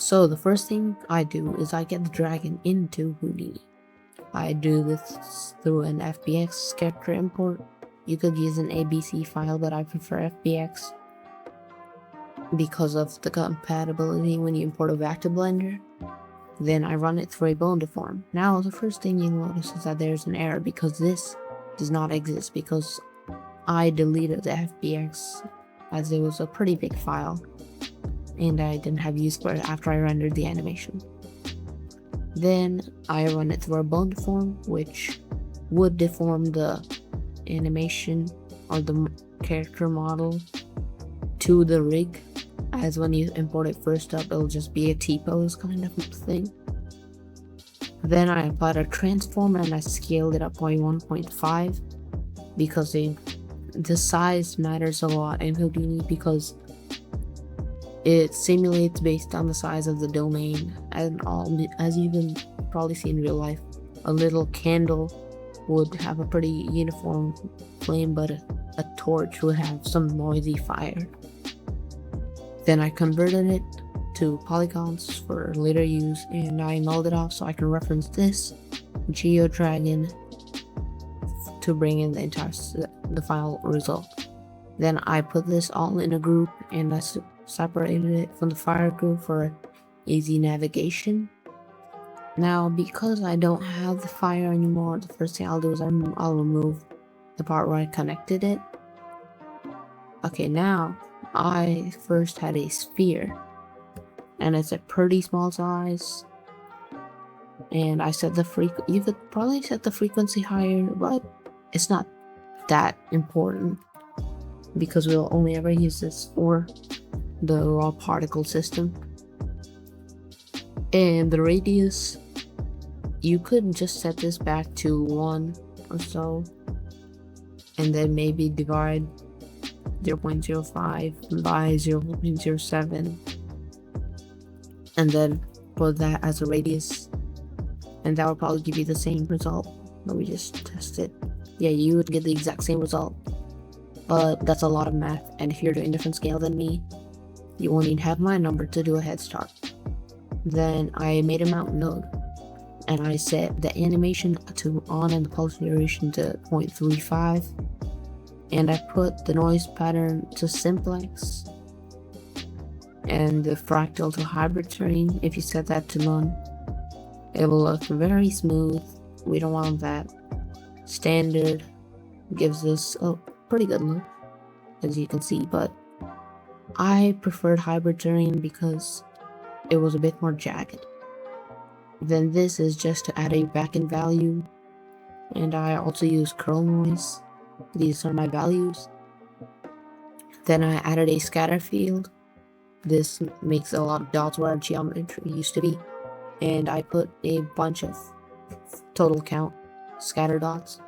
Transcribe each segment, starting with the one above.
So the first thing I do is I get the dragon into Houdini. I do this through an FBX character import. You could use an ABC file, but I prefer FBX because of the compatibility when you import it back to Blender. Then I run it through a bone deform. Now the first thing you'll notice is that there's an error because this does not exist because I deleted the FBX as it was a pretty big file and I didn't have use for it after I rendered the animation. Then I run it through a bone deform, which would deform the animation or the character model to the rig, as when you import it first up it'll just be a T-pose kind of thing. Then I applied a transform and I scaled it up by 1.5 because the size matters a lot in Houdini because it simulates based on the size of the domain, and as you can probably see in real life, a little candle would have a pretty uniform flame, but a torch would have some noisy fire. Then I converted it to polygons for later use, and I nulled it off so I can reference this GeoDragon to bring in the final result. Then I put this all in a group and I separated it from the fire group for easy navigation. Now, because I don't have the fire anymore, the first thing I'll do is I'll remove the part where I connected it. Okay, now I first had a sphere, and it's a pretty small size. And I set the you could probably set the frequency higher, but it's not that important because we'll only ever use this for the raw particle system. And the radius, you could just set this back to 1 or so, and then maybe divide 0.05 by 0.07, and then put that as a radius, and that would probably give you the same result. Let me just test it. Yeah, you would get the exact same result, but that's a lot of math, and if you're doing different scale than me, you won't even have my number to do a head start. Then I made a mount node, and I set the animation to on and the pulse duration to 0.35, and I put the noise pattern to simplex, and the fractal to hybrid terrain. If you set that to none, it will look very smooth. We don't want that. Standard gives us a pretty good look, as you can see, but I preferred hybrid terrain because it was a bit more jagged. Then this is just to add a backend value, and I also use curl noise. These are my values. Then I added a scatter field. This makes a lot of dots where geometry used to be, and I put a bunch of total count scatter dots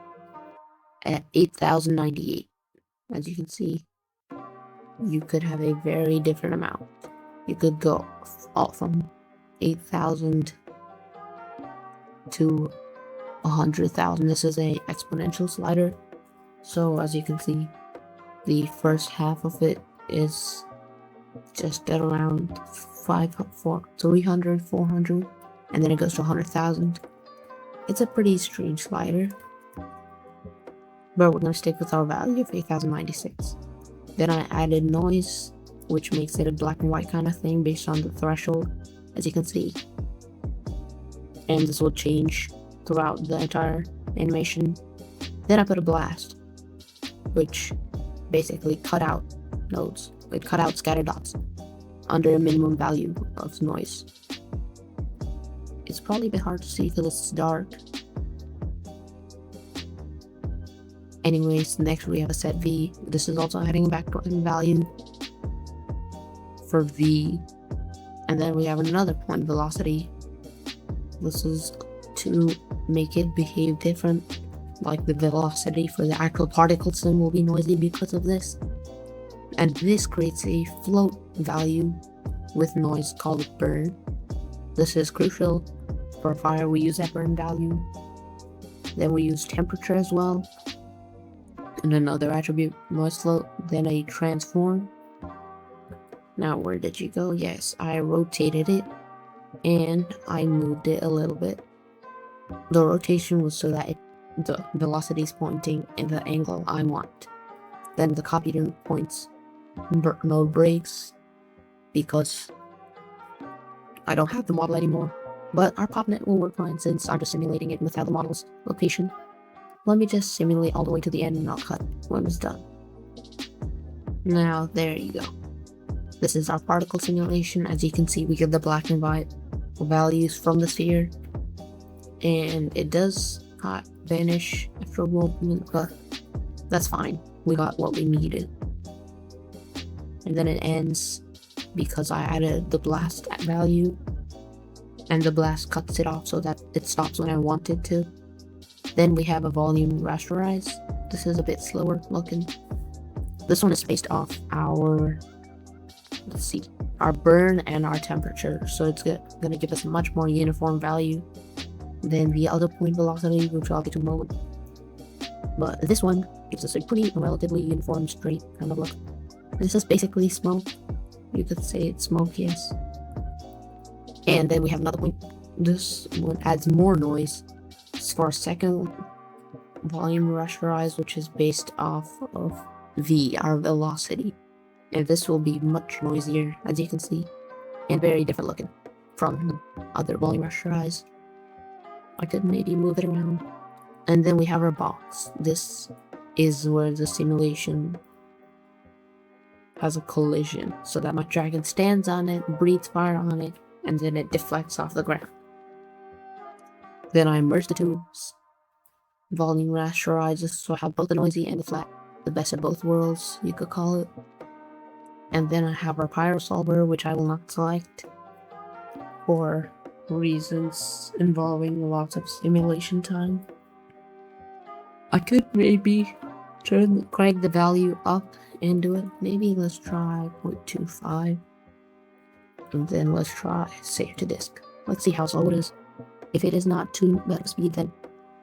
at 8,098. As you can see, you could have a very different amount. You could go all from 8,000 to 100,000. This is a exponential slider, so as you can see, the first half of it is just at around 300, 400, and then it goes to 100,000. It's a pretty strange slider, but we're going to stick with our value of 8,096. Then I added noise, which makes it a black and white kind of thing based on the threshold, as you can see. And this will change throughout the entire animation. Then I put a blast, which basically cut out nodes. It cut out scatter dots under a minimum value of noise. It's probably a bit hard to see because it's dark. Anyways, next we have a set V. This is also adding a background value for V. And then we have another point velocity. This is to make it behave different, like the velocity for the actual particle system will be noisy because of this. And this creates a float value with noise called burn. This is crucial. For fire, we use that burn value. Then we use temperature as well, and another attribute, noise float, then a transform. Now where did you go? Yes, I rotated it and I moved it a little bit. The rotation was so that the velocity is pointing in the angle I want. Then the copy points no breaks because I don't have the model anymore. But our popnet will work fine since I'm just simulating it without the model's location. Let me just simulate all the way to the end and I'll cut when it's done. Now, there you go. This is our particle simulation. As you can see, we get the black and white values from the sphere. And it does not vanish after a moment, but that's fine. We got what we needed. And then it ends because I added the blast value, and the blast cuts it off so that it stops when I want it to. Then we have a volume rasterize. This is a bit slower looking. This one is based off our, let's see, our burn and our temperature. So it's gonna give us a much more uniform value than the other point velocity, which I'll get to in a moment. But this one gives us a pretty relatively uniform straight kind of look. This is basically smoke. You could say it's smoke, yes. And then we have another point. This one adds more noise. It's for a second volume rasterize, which is based off of V, our velocity. And this will be much noisier, as you can see, and very different looking from the other volume rasterize. I could maybe move it around. And then we have our box. This is where the simulation has a collision, so that my dragon stands on it, breathes fire on it, and then it deflects off the ground. Then I merge the two volume rasterizes, so I have both the noisy and the flat, the best of both worlds, you could call it. And then I have our pyro solver, which I will not select for reasons involving lots of simulation time. I could maybe crank the value up and do it. Maybe let's try 0.25. And then let's try save to disk. Let's see how slow it is. If it is not too bad of speed, then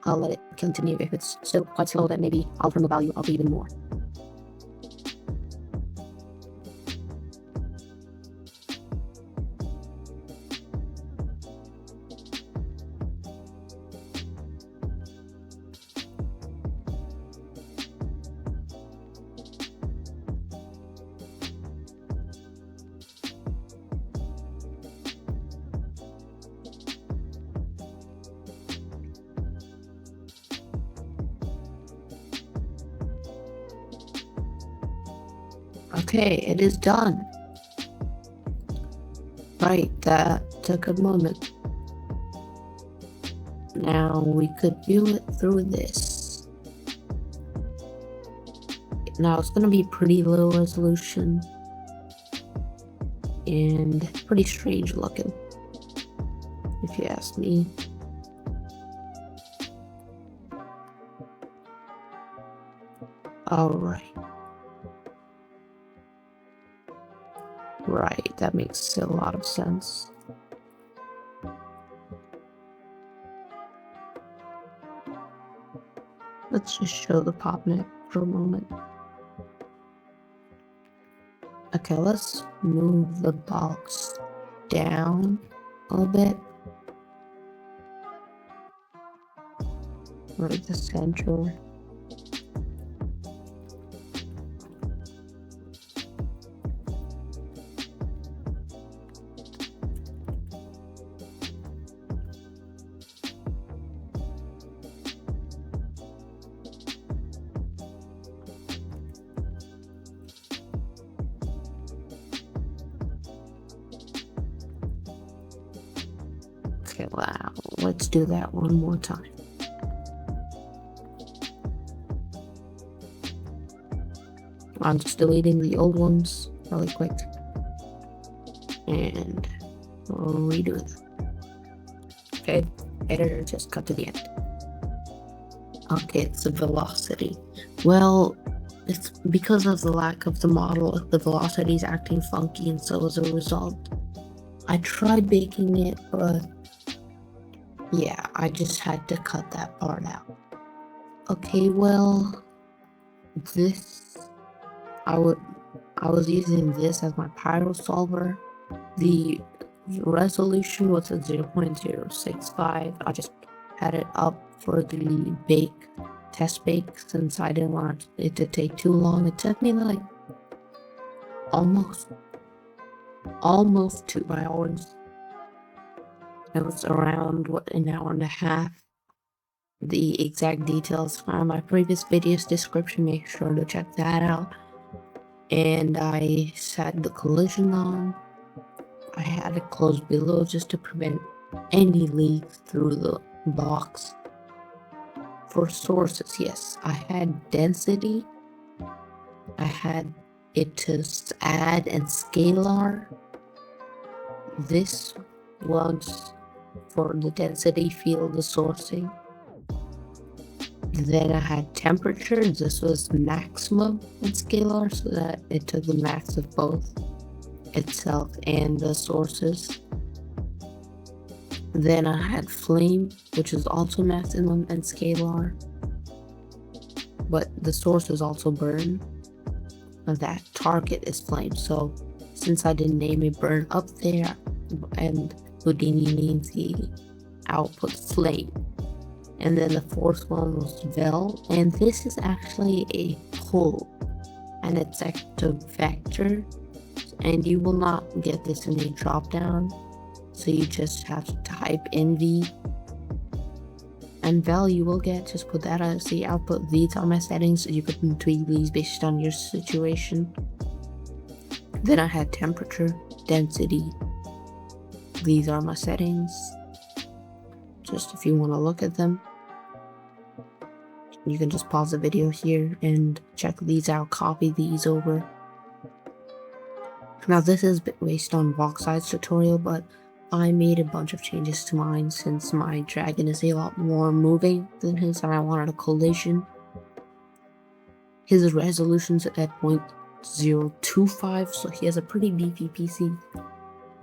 I'll let it continue. If it's still quite slow, then maybe I'll turn the value up even more. Okay, it is done. Right, that took a moment. Now we could view it through this. Now it's gonna be pretty low resolution and pretty strange looking, if you ask me. Alright. Right, that makes a lot of sense. Let's just show the popnet for a moment. Okay, let's move the box down a little bit. Right, the center. Okay, wow, let's do that one more time. I'm just deleting the old ones really quick and redo it. Okay, editor, just cut to the end. Okay, it's the velocity. Well, it's because of the lack of the model, the velocity is acting funky, and so as a result, I tried baking it, but yeah, I just had to cut that part out. Okay, well, I was using this as my pyro solver. The resolution was at 0.065. I just had it up for the test bake, since I didn't want it to take too long. It took me like almost 2 hours. It was around an hour and a half. The exact details are in my previous video's description, make sure to check that out. And I set the collision on. I had it closed below just to prevent any leaks through the box. For sources, yes, I had density. I had it to add and scalar. This was for the density field, the sourcing. Then I had temperature. This was maximum and scalar, so that it took the max of both itself and the sources. Then I had flame, which is also maximum and scalar, but the source is also burn, and that target is flame. So since I didn't name it burn up there, and Houdini means the output flame. And then the fourth one was vel, and this is actually a pull, and it's a vector, and you will not get this in a drop down, so you just have to type in V, and vel you will get. Just put that as the output. These are my settings. You can tweak these based on your situation. Then I had temperature, density. These are my settings, just if you want to look at them. You can just pause the video here and check these out, copy these over. Now this is based on Voxide's tutorial, but I made a bunch of changes to mine since my dragon is a lot more moving than his, and I wanted a collision. His resolution's at 0.025, so he has a pretty beefy PC.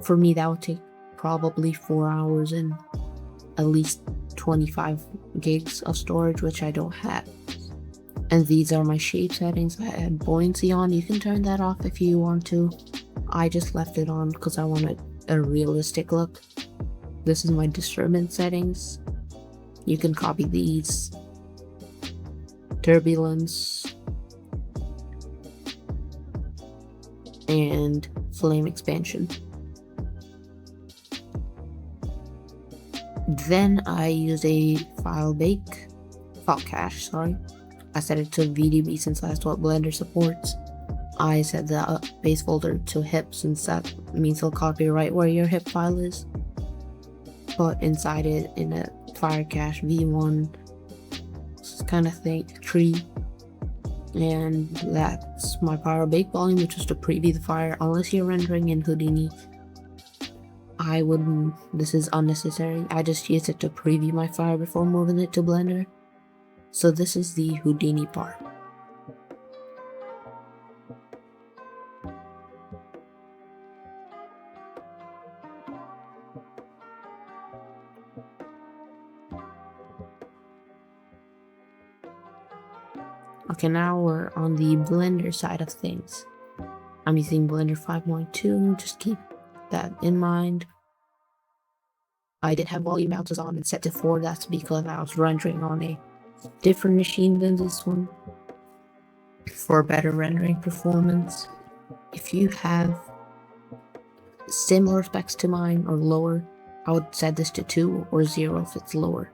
For me, that would take probably 4 hours and at least 25 gigs of storage, which I don't have. And these are my shape settings. I had buoyancy on. You can turn that off if you want to. I just left it on because I wanted a realistic look. This is my disturbance settings. You can copy these. Turbulence and flame expansion. Then I use a file cache, I set it to VDB since that's what Blender supports. I set the base folder to hip since that means it'll copy right where your hip file is. Put inside it in a fire cache v1 kind of thing tree. And that's my power bake volume, which is to preview the fire. Unless you're rendering in Houdini, I wouldn't. This is unnecessary. I just use it to preview my fire before moving it to Blender. So this is the Houdini part. Okay, now we're on the Blender side of things. I'm using Blender 5.2, just keep that in mind. I did have volume bounces on and set to 4, that's because I was rendering on a different machine than this one for better rendering performance. If you have similar specs to mine or lower, I would set this to 2 or 0 if it's lower.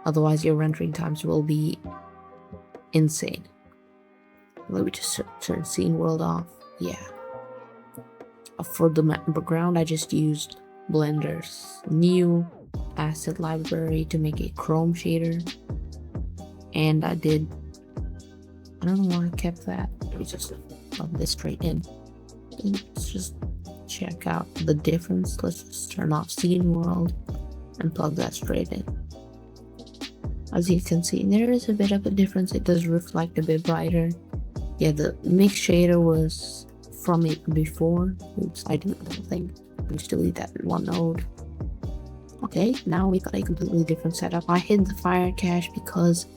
Otherwise your rendering times will be insane. Let me just turn scene world off. Yeah. For the background, I just used Blender's new asset library to make a chrome shader. And I don't know why I kept that. Let me just plug this straight in. Let's just check out the difference. Let's just turn off scene world and plug that straight in. As you can see, there is a bit of a difference. It does reflect a bit brighter. Yeah, the mix shader was from it before. Oops, I don't think. Let's delete that one node. Okay, now we got a completely different setup. I hid the fire cache because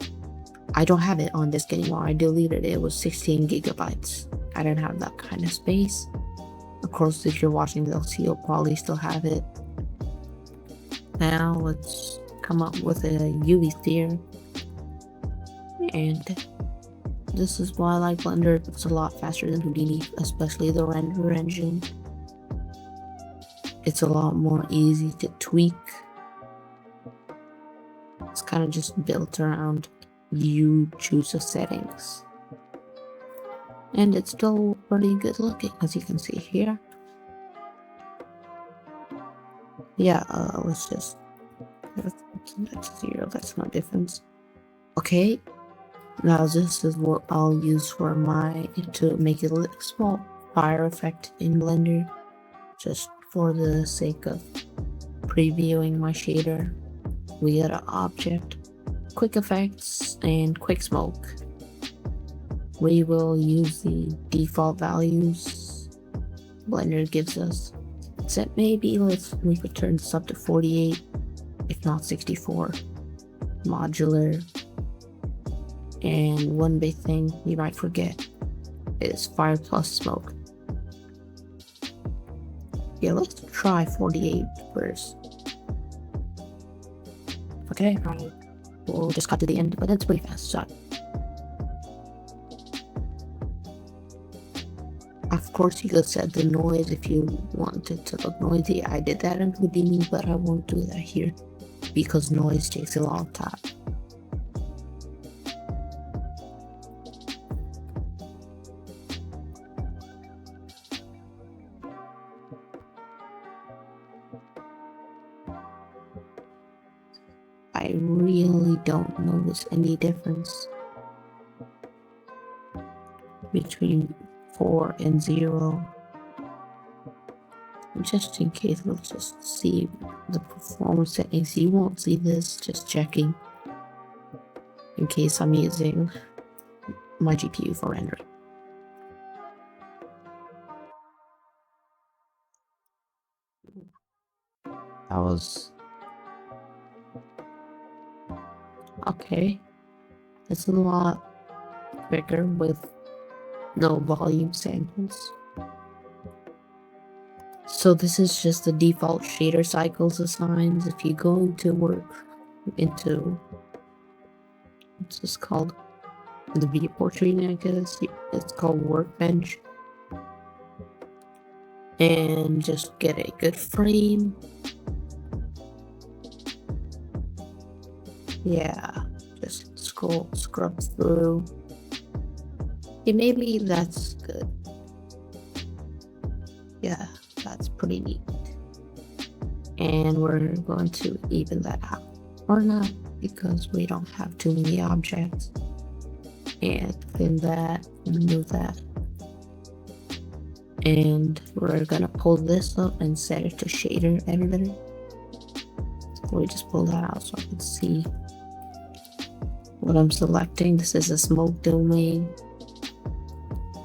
I don't have it on disk anymore. I deleted it. It was 16 gigabytes. I don't have that kind of space. Of course, if you're watching this, you'll probably still have it. Now let's come up with a UV sphere. And this is why I like Blender. It's a lot faster than Houdini, especially the render engine. It's a lot more easy to tweak. It's kind of just built around you choose the settings. And it's still pretty good looking, as you can see here. Yeah, let's just, that's 0, that's no difference. Okay, now this is what I'll use for to make a small fire effect in Blender, just for the sake of previewing my shader. We got an object, quick effects, and quick smoke. We will use the default values Blender gives us. Except maybe we could turn this up to 48, if not 64. Modular. And one big thing you might forget is fire plus smoke. Yeah, let's try 48 first. Okay, right. We'll just cut to the end, but that's pretty fast, so. Of course, you could set the noise if you want it to look noisy. I did that in Houdini, but I won't do that here because noise takes a long time. I really don't notice any difference between 4 and 0. Just in case, let's just see the performance settings. You won't see this, just checking in case I'm using my GPU for rendering. That was okay. It's a lot bigger with no volume samples. So this is just the default shader cycles assigned. If you go into what's this called? The viewport tree, I guess. It's called Workbench. And just get a good frame. Yeah, just scrub through. Okay, maybe that's good. Yeah, that's pretty neat. And we're going to even that out. Or not, because we don't have too many objects. And thin that, remove that. And we're gonna pull this up and set it to shader editor. So we just pull that out so I can see what I'm selecting. This is a smoke domain.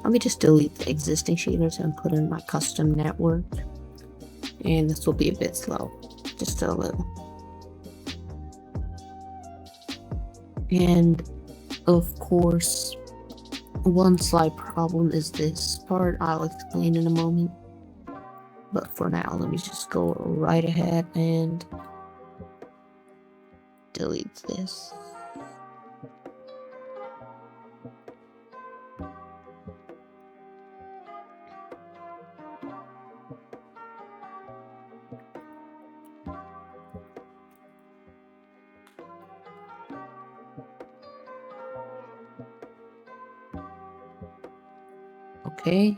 Let me just delete the existing shaders and put in my custom network. And this will be a bit slow, just a little. And of course, one slight problem is this part. I'll explain in a moment. But for now, let me just go right ahead and delete this. Okay,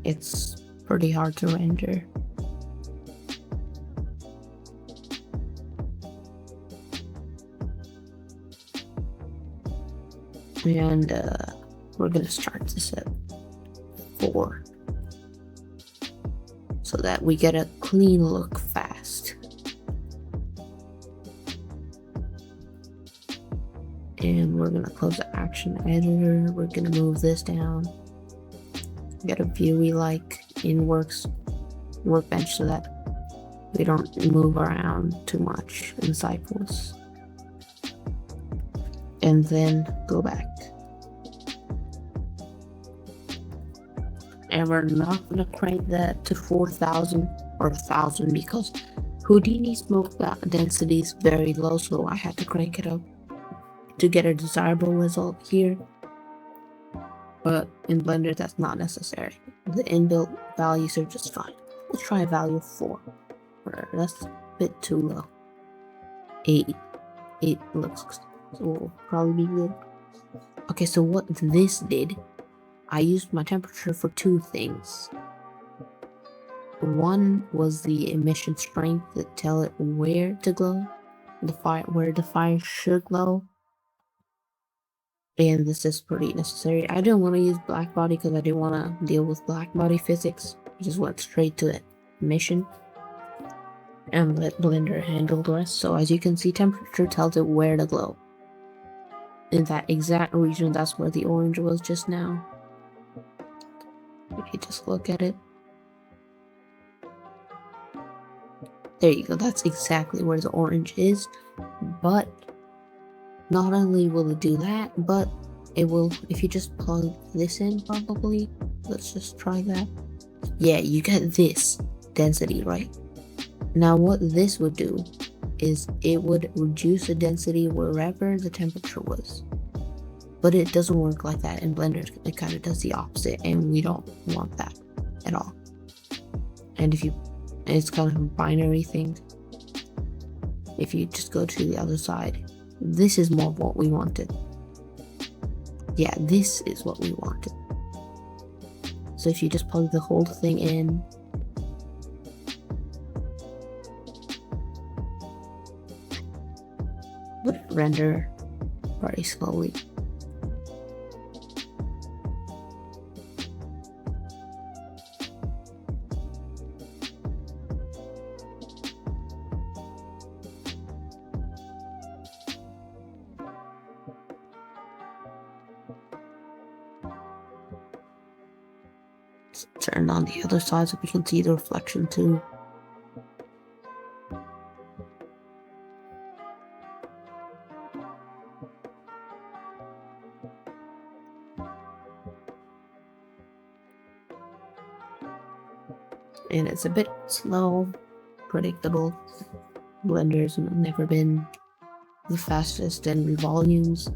it's pretty hard to render. And we're gonna start this at 4 so that we get a clean look fast. And we're gonna close the action editor. We're gonna move this down. Get a view we like in Workbench so that we don't move around too much in cycles. And then go back. And we're not gonna crank that to 4,000 or 1,000 because Houdini smoke density is very low, so I had to crank it up to get a desirable result here. But in Blender, that's not necessary. The inbuilt values are just fine. Let's try a value of 4. That's a bit too low. 8. 8 looks so will probably be good. Okay, so what this did, I used my temperature for 2 things. One was the emission strength to tell it where to glow, where the fire should glow. And this is pretty necessary. I didn't want to use black body because I didn't want to deal with black body physics. I just went straight to the emission and let Blender handle the rest. So as you can see, temperature tells it where to glow. In that exact region, that's where the orange was just now. If you just look at it. There you go, that's exactly where the orange is. But not only will it do that, but it will, if you just plug this in probably, let's just try that. Yeah, you get this density, right? Now what this would do is it would reduce the density wherever the temperature was. But it doesn't work like that in Blender. It kind of does the opposite, and we don't want that at all. And it's kind of a binary thing. If you just go to the other side, this is more what we wanted. Yeah, this is what we wanted. So if you just plug the whole thing in, let it render very slowly. Turn on the other side so we can see the reflection too. And it's a bit slow, predictable. Blender's never been the fastest in volumes.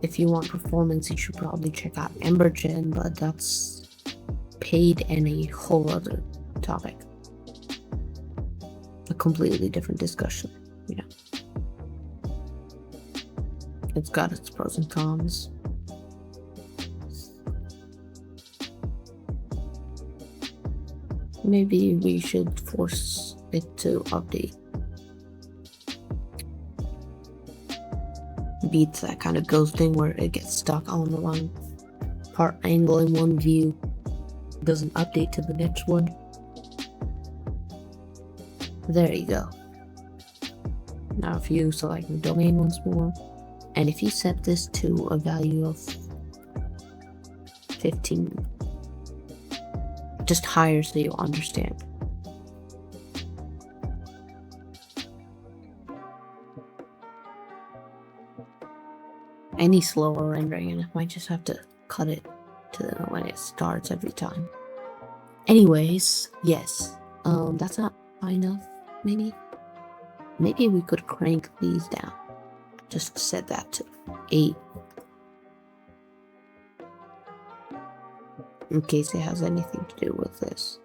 If you want performance, you should probably check out EmberGen, but that's paid and a whole other topic. A completely different discussion, yeah. It's got its pros and cons. Maybe we should force it to update. Beats that kind of ghosting where it gets stuck on the one part angle in one view, doesn't update to the next one. There you go. Now if you select the domain once more, and if you set this to a value of 15, just higher so you understand. Any slower rendering, and I might just have to cut it to when it starts every time. Anyways, yes, that's not high enough. Maybe we could crank these down. Just set that to 8. In case it has anything to do with this.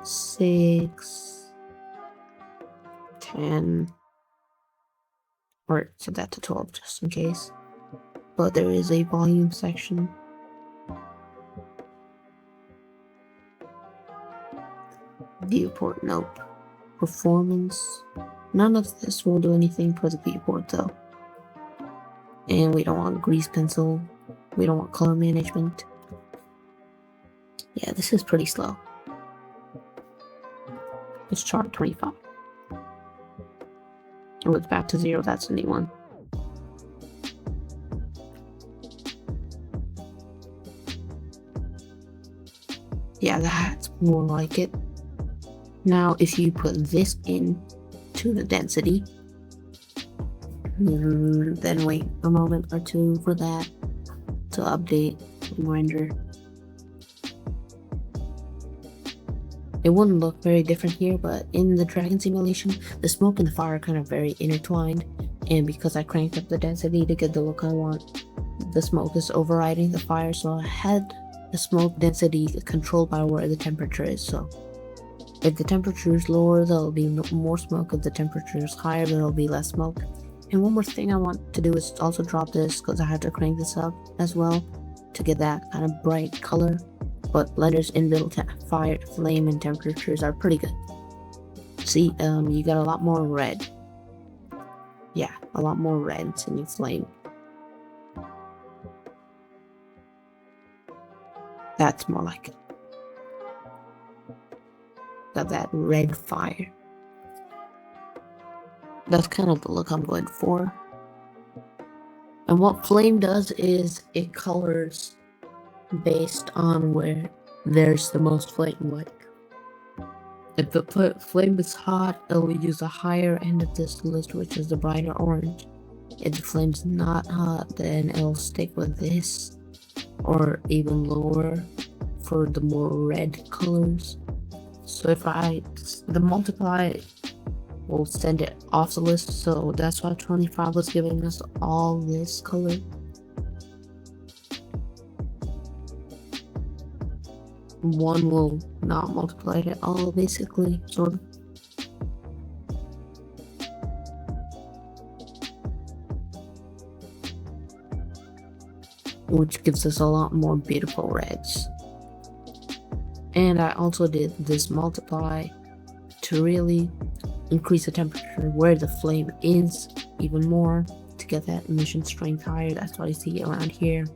6, 10, or set that to 12 just in case. But there is a volume section. Viewport, nope. Performance, none of this will do anything for the viewport though. And we don't want grease pencil. We don't want color management. Yeah, this is pretty slow. Let's chart 25. Oh, it's back to 0, that's a new one. Yeah, that's more like it. Now, if you put this in to the density, then wait a moment or two for that to update and render. It wouldn't look very different here, but in the dragon simulation, the smoke and the fire are kind of very intertwined, and because I cranked up the density to get the look I want, the smoke is overriding the fire, so I had the smoke density controlled by where the temperature is. So if the temperature is lower, there'll be more smoke. If the temperature is higher, there'll be less smoke. And one more thing I want to do is also drop this, because I have to crank this up as well to get that kind of bright color. But Blender's inbuilt fire, flame, and temperatures are pretty good. See, you got a lot more red. Yeah, a lot more reds in your flame. That's more like it. Got that red fire. That's kind of the look I'm going for. And what flame does is it colors based on where there's the most flame. Like, if the flame is hot, it'll use the higher end of this list, which is the brighter orange. If the flame's not hot, then it'll stick with this, or even lower for the more red colors. So if the multiply will send it off the list, so that's why 25 was giving us all this color. One will not multiply it at all, basically, sort of. Which gives us a lot more beautiful reds. And I also did this multiply to really increase the temperature where the flame is even more to get that emission strength higher. That's what I see around here.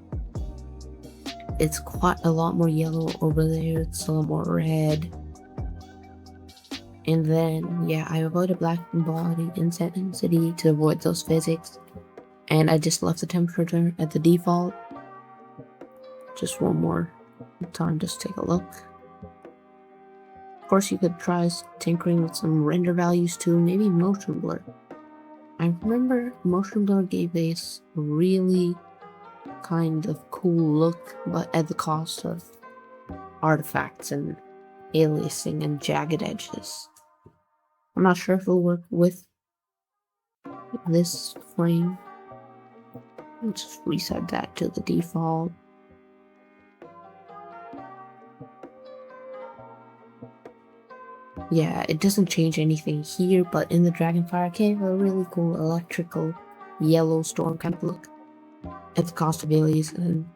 It's quite a lot more yellow over there, it's a lot more red. And then, yeah, I avoided black body intensity to avoid those physics. And I just left the temperature at the default. Just one more time, just take a look. Of course, you could try tinkering with some render values too, maybe motion blur. I remember motion blur gave this really kind of cool look, but at the cost of artifacts and aliasing and jagged edges. I'm not sure if it'll work with this frame. Let's just reset that to the default. Yeah, it doesn't change anything here, but in the Dragonfire Cave, a really cool electrical yellow storm kind of look at the cost of alias. And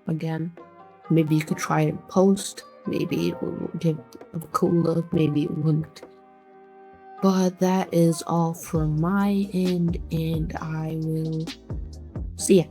again, maybe you could try it in post, maybe it will give a cool look, maybe it wouldn't. But that is all from my end, and I will see ya.